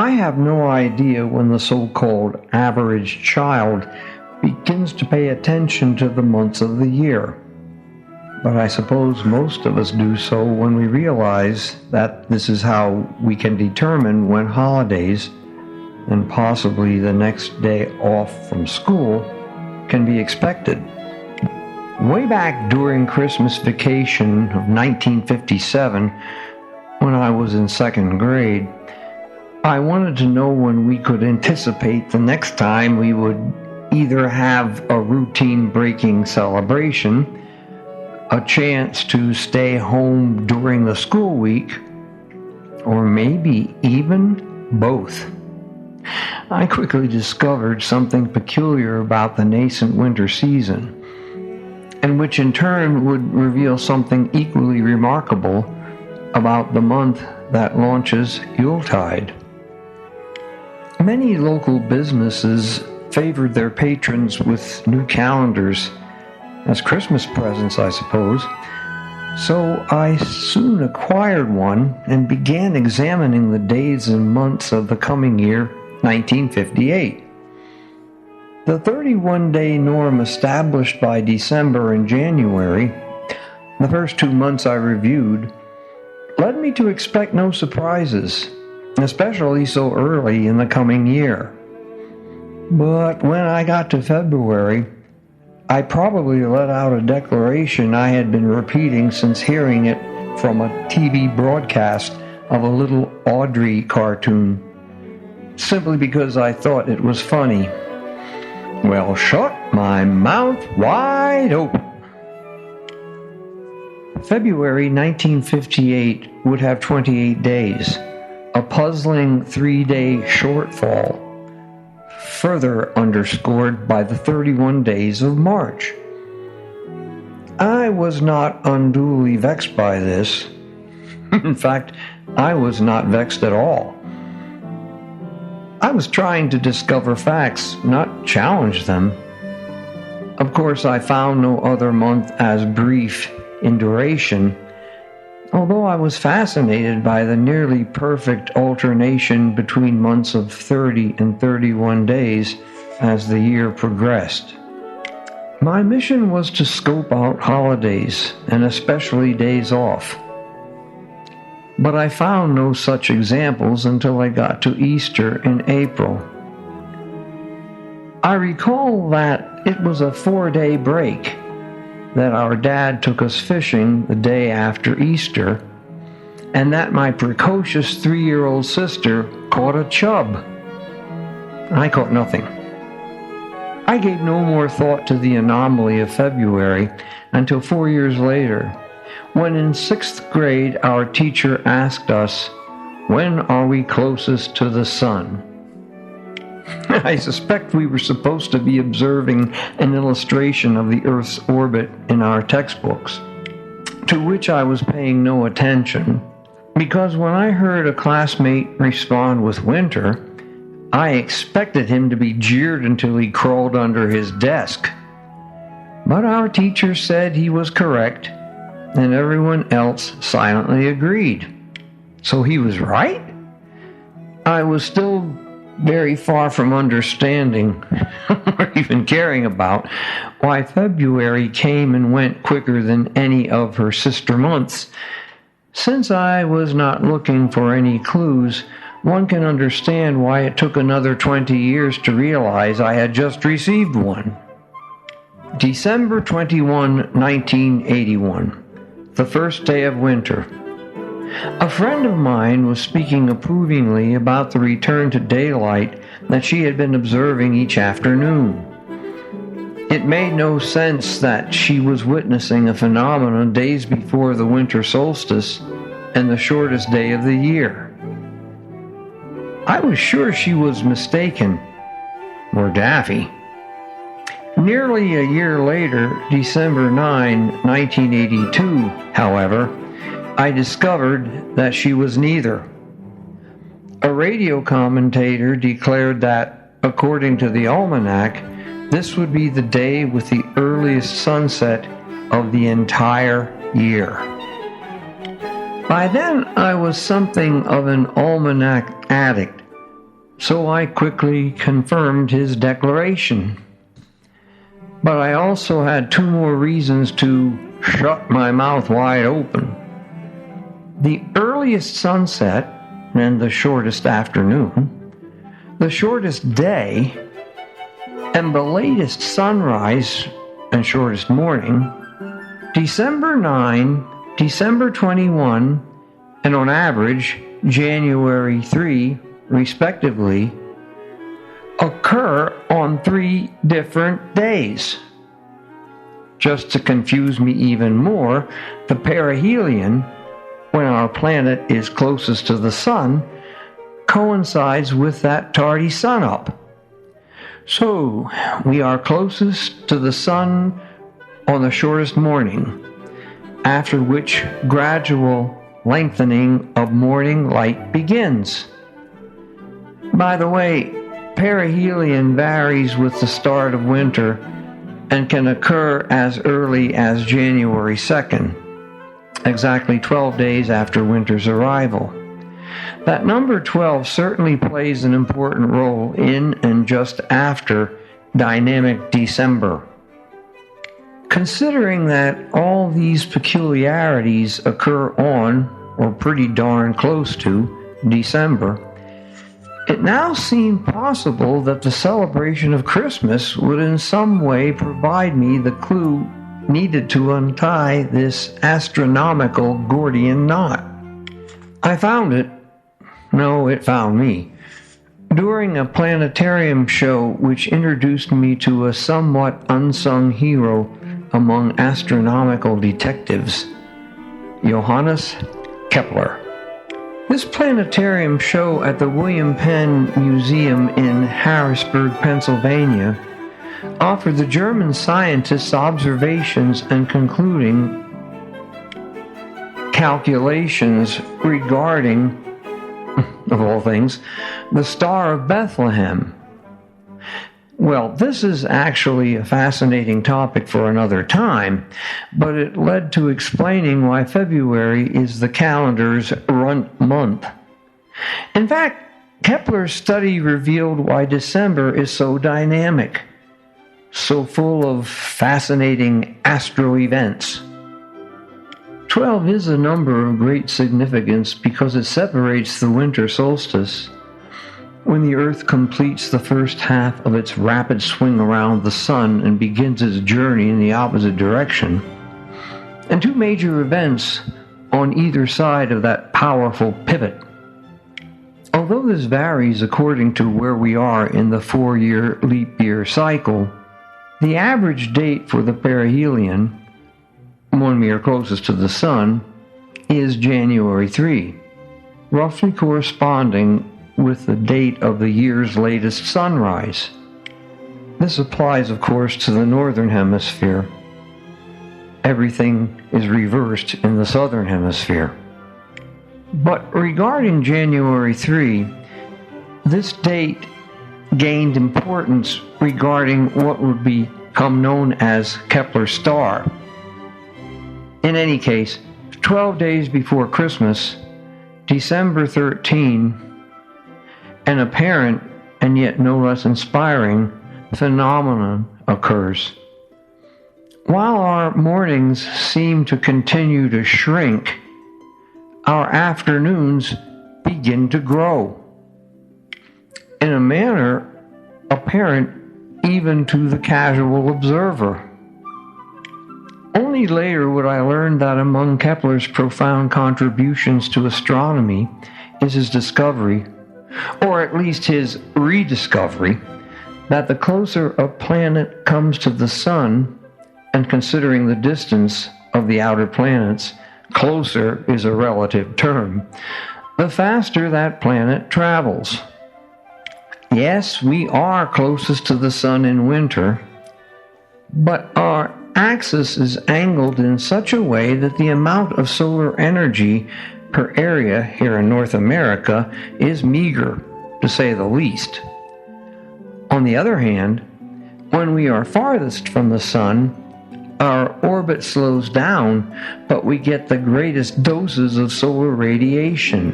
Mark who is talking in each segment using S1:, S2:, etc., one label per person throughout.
S1: I have no idea when the so-called average child begins to pay attention to the months of the year. But I suppose most of us do so when we realize that this is how we can determine when holidays, and possibly the next day off from school, can be expected. Way back during Christmas vacation of 1957, when I was in second grade, I wanted to know when we could anticipate the next time we would either have a routine-breaking celebration, a chance to stay home during the school week, or maybe even both. I quickly discovered something peculiar about the nascent winter season, and which in turn would reveal something equally remarkable about the month that launches Yuletide. Many local businesses favored their patrons with new calendars as Christmas presents, I suppose. So I soon acquired one and began examining the days and months of the coming year, 1958. The 31-day norm established by December and January, the first 2 months I reviewed, led me to expect no surprises, especially so early in the coming year. But when I got to February, I probably let out a declaration I had been repeating since hearing it from a TV broadcast of a little Audrey cartoon, simply because I thought it was funny. Well, shut my mouth wide open. February 1958 would have 28 days, a puzzling 3-day shortfall, further underscored by the 31 days of March. I was not unduly vexed by this. In fact, I was not vexed at all. I was trying to discover facts, not challenge them. Of course, I found no other month as brief in duration, although I was fascinated by the nearly perfect alternation between months of 30 and 31 days as the year progressed. My mission was to scope out holidays, and especially days off. But I found no such examples until I got to Easter in April. I recall that it was a 4-day break, that our dad took us fishing the day after Easter, and that my precocious 3-year-old sister caught a chub. I caught nothing. I gave no more thought to the anomaly of February until 4 years later, when in 6th grade our teacher asked us, "When are we closest to the sun?" I suspect we were supposed to be observing an illustration of the Earth's orbit in our textbooks, to which I was paying no attention, because when I heard a classmate respond with winter, I expected him to be jeered until he crawled under his desk. But our teacher said he was correct, and everyone else silently agreed. So he was right? I was still very far from understanding, or even caring about, why February came and went quicker than any of her sister months. Since I was not looking for any clues, one can understand why it took another 20 years to realize I had just received one. December 21, 1981, the first day of winter. A friend of mine was speaking approvingly about the return to daylight that she had been observing each afternoon. It made no sense that she was witnessing a phenomenon days before the winter solstice and the shortest day of the year. I was sure she was mistaken, or daffy. Nearly a year later, December 9, 1982, however, I discovered that she was neither. A radio commentator declared that, according to the almanac, this would be the day with the earliest sunset of the entire year. By then, I was something of an almanac addict, so I quickly confirmed his declaration. But I also had two more reasons to shut my mouth wide open. The earliest sunset and the shortest afternoon, the shortest day, and the latest sunrise and shortest morning, December 9, December 21, and on average, January 3, respectively, occur on 3 different days. Just to confuse me even more, the perihelion, when our planet is closest to the sun, coincides with that tardy sunup. So, we are closest to the sun on the shortest morning, after which gradual lengthening of morning light begins. By the way, perihelion varies with the start of winter and can occur as early as January 2nd, exactly 12 days after winter's arrival. That number 12 certainly plays an important role in and just after dynamic December. Considering that all these peculiarities occur on, or pretty darn close to, December, it now seemed possible that the celebration of Christmas would in some way provide me the clue needed to untie this astronomical Gordian knot. I found it. No, it found me. During a planetarium show which introduced me to a somewhat unsung hero among astronomical detectives, Johannes Kepler. This planetarium show at the William Penn Museum in Harrisburg, Pennsylvania, offered the German scientist's observations and concluding calculations regarding, of all things, the Star of Bethlehem. Well, this is actually a fascinating topic for another time, but it led to explaining why February is the calendar's runt month. In fact, Kepler's study revealed why December is so dynamic, so full of fascinating astro events. 12 is a number of great significance because it separates the winter solstice, when the Earth completes the first half of its rapid swing around the sun and begins its journey in the opposite direction, and two major events on either side of that powerful pivot. Although this varies according to where we are in the 4-year leap year cycle, the average date for the perihelion, when we are closest to the sun, is January 3, roughly corresponding with the date of the year's latest sunrise. This applies, of course, to the northern hemisphere. Everything is reversed in the southern hemisphere. But regarding January 3, this date gained importance regarding what would become known as Kepler's star. In any case, 12 days before Christmas, December 13, an apparent and yet no less inspiring phenomenon occurs. While our mornings seem to continue to shrink, our afternoons begin to grow. In a manner apparent even to the casual observer. Only later would I learn that among Kepler's profound contributions to astronomy is his discovery, or at least his rediscovery, that the closer a planet comes to the sun, and considering the distance of the outer planets, closer is a relative term, the faster that planet travels. Yes, we are closest to the sun in winter, but our axis is angled in such a way that the amount of solar energy per area here in North America is meager, to say the least. On the other hand, when we are farthest from the sun, our orbit slows down, but we get the greatest doses of solar radiation.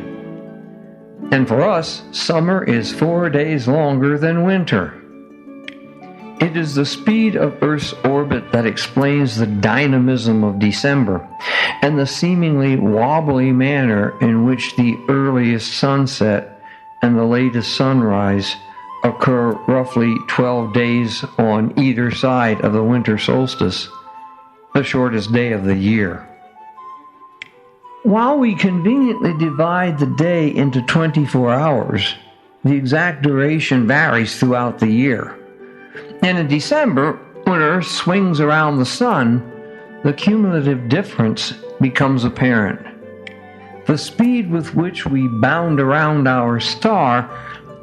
S1: And for us, summer is 4 days longer than winter. It is the speed of Earth's orbit that explains the dynamism of December and the seemingly wobbly manner in which the earliest sunset and the latest sunrise occur roughly 12 days on either side of the winter solstice, the shortest day of the year. While we conveniently divide the day into 24 hours, the exact duration varies throughout the year. And in December, when Earth swings around the sun, the cumulative difference becomes apparent. The speed with which we bound around our star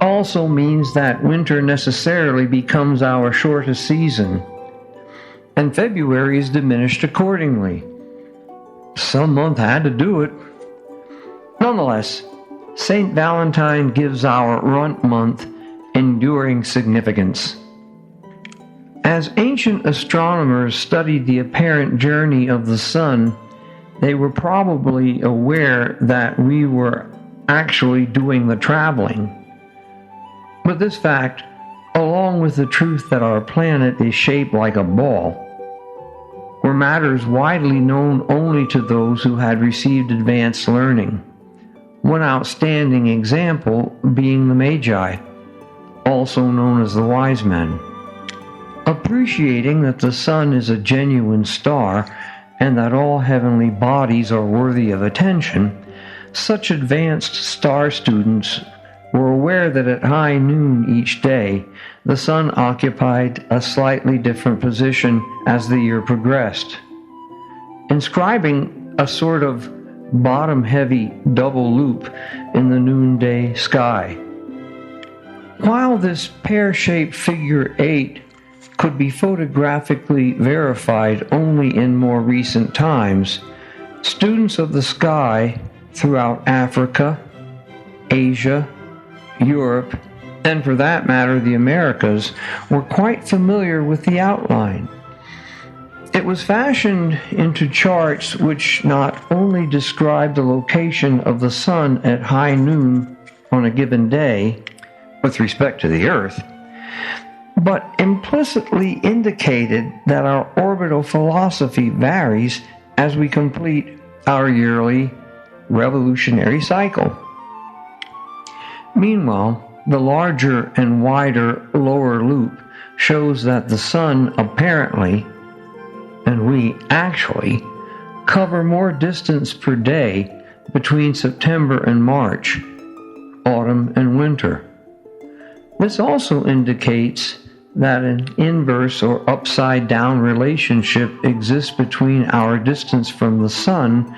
S1: also means that winter necessarily becomes our shortest season, and February is diminished accordingly. Some month had to do it. Nonetheless, St. Valentine gives our runt month enduring significance. As ancient astronomers studied the apparent journey of the sun, they were probably aware that we were actually doing the traveling. But this fact, along with the truth that our planet is shaped like a ball, were matters widely known only to those who had received advanced learning. One outstanding example being the Magi, also known as the wise men. Appreciating that the sun is a genuine star and that all heavenly bodies are worthy of attention, such advanced star students were aware that at high noon each day, the sun occupied a slightly different position as the year progressed, inscribing a sort of bottom-heavy double loop in the noonday sky. While this pear-shaped figure 8 could be photographically verified only in more recent times, students of the sky throughout Africa, Asia, Europe, and for that matter the Americas, were quite familiar with the outline. It was fashioned into charts which not only described the location of the sun at high noon on a given day with respect to the Earth, but implicitly indicated that our orbital velocity varies as we complete our yearly revolutionary cycle. Meanwhile, the larger and wider lower loop shows that the sun apparently, and we actually, cover more distance per day between September and March, autumn and winter. This also indicates that an inverse or upside-down relationship exists between our distance from the sun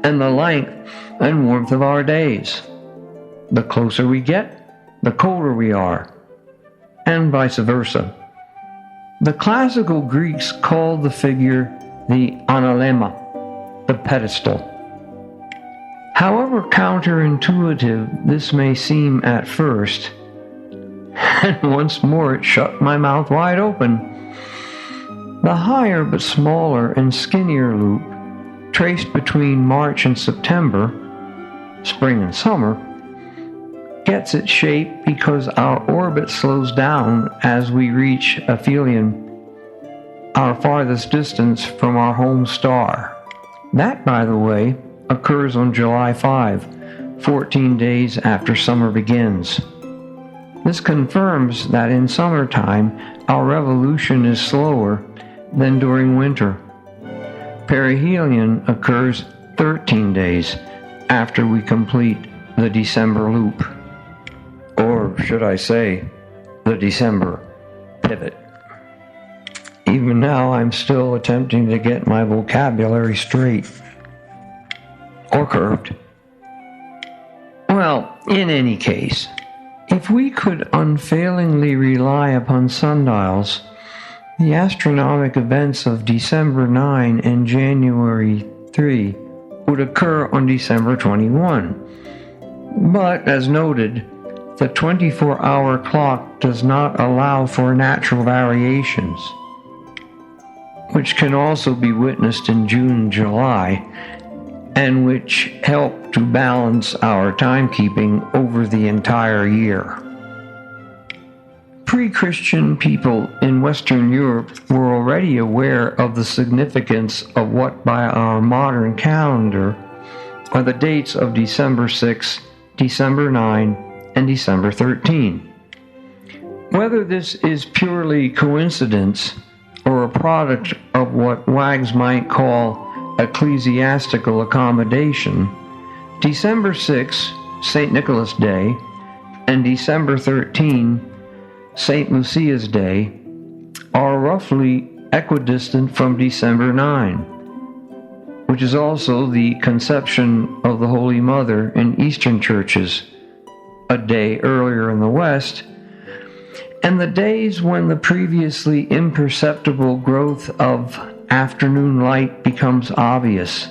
S1: and the length and warmth of our days. The closer we get, the colder we are, and vice versa. The classical Greeks called the figure the analemma, the pedestal. However counterintuitive this may seem at first, and once more it shut my mouth wide open. The higher but smaller and skinnier loop, traced between March and September, spring and summer, gets its shape because our orbit slows down as we reach aphelion, our farthest distance from our home star. That, by the way, occurs on July 5, 14 days after summer begins. This confirms that in summertime, our revolution is slower than during winter. Perihelion occurs 13 days after we complete the December loop. Or should I say, the December pivot. Even now, I'm still attempting to get my vocabulary straight. Or curved. Well, in any case, if we could unfailingly rely upon sundials, the astronomic events of December 9 and January 3 would occur on December 21. But, as noted, the 24-hour clock does not allow for natural variations, which can also be witnessed in June and July, and which help to balance our timekeeping over the entire year. Pre-Christian people in Western Europe were already aware of the significance of what by our modern calendar are the dates of December 6, December 9, and December 13. Whether this is purely coincidence or a product of what wags might call ecclesiastical accommodation, December 6, St. Nicholas Day, and December 13, St. Lucia's Day, are roughly equidistant from December 9, which is also the conception of the Holy Mother in Eastern churches, a day earlier in the West, and the days when the previously imperceptible growth of afternoon light becomes obvious,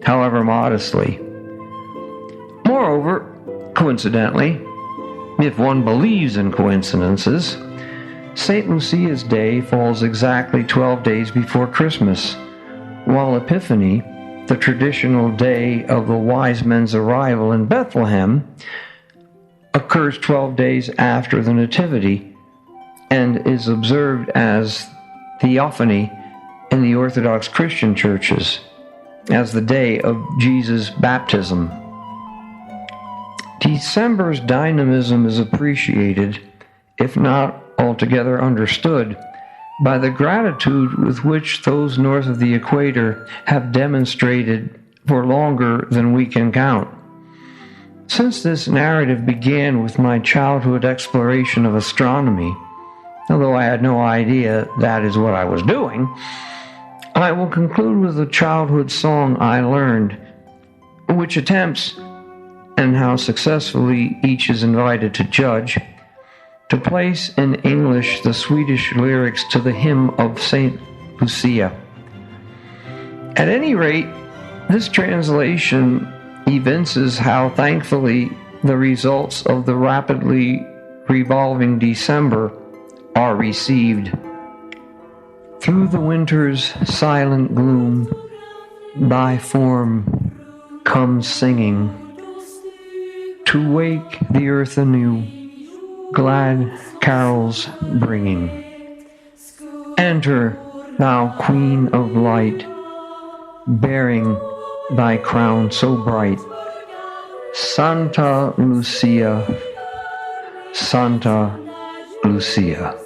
S1: however modestly. Moreover, coincidentally, if one believes in coincidences, St. Lucia's Day falls exactly 12 days before Christmas, while Epiphany, the traditional day of the wise men's arrival in Bethlehem, occurs 12 days after the Nativity and is observed as Theophany in the Orthodox Christian churches, as the day of Jesus' baptism. December's dynamism is appreciated, if not altogether understood, by the gratitude with which those north of the equator have demonstrated for longer than we can count. Since this narrative began with my childhood exploration of astronomy, although I had no idea that is what I was doing, I will conclude with a childhood song I learned, which attempts, and how successfully each is invited to judge, to place in English the Swedish lyrics to the hymn of St. Lucia. At any rate, this translation evinces how thankfully the results of the rapidly revolving December are received. Through the winter's silent gloom, thy form comes singing, to wake the earth anew, glad carols bringing. Enter, thou Queen of Light, bearing thy crown so bright. Santa Lucia, Santa Lucia.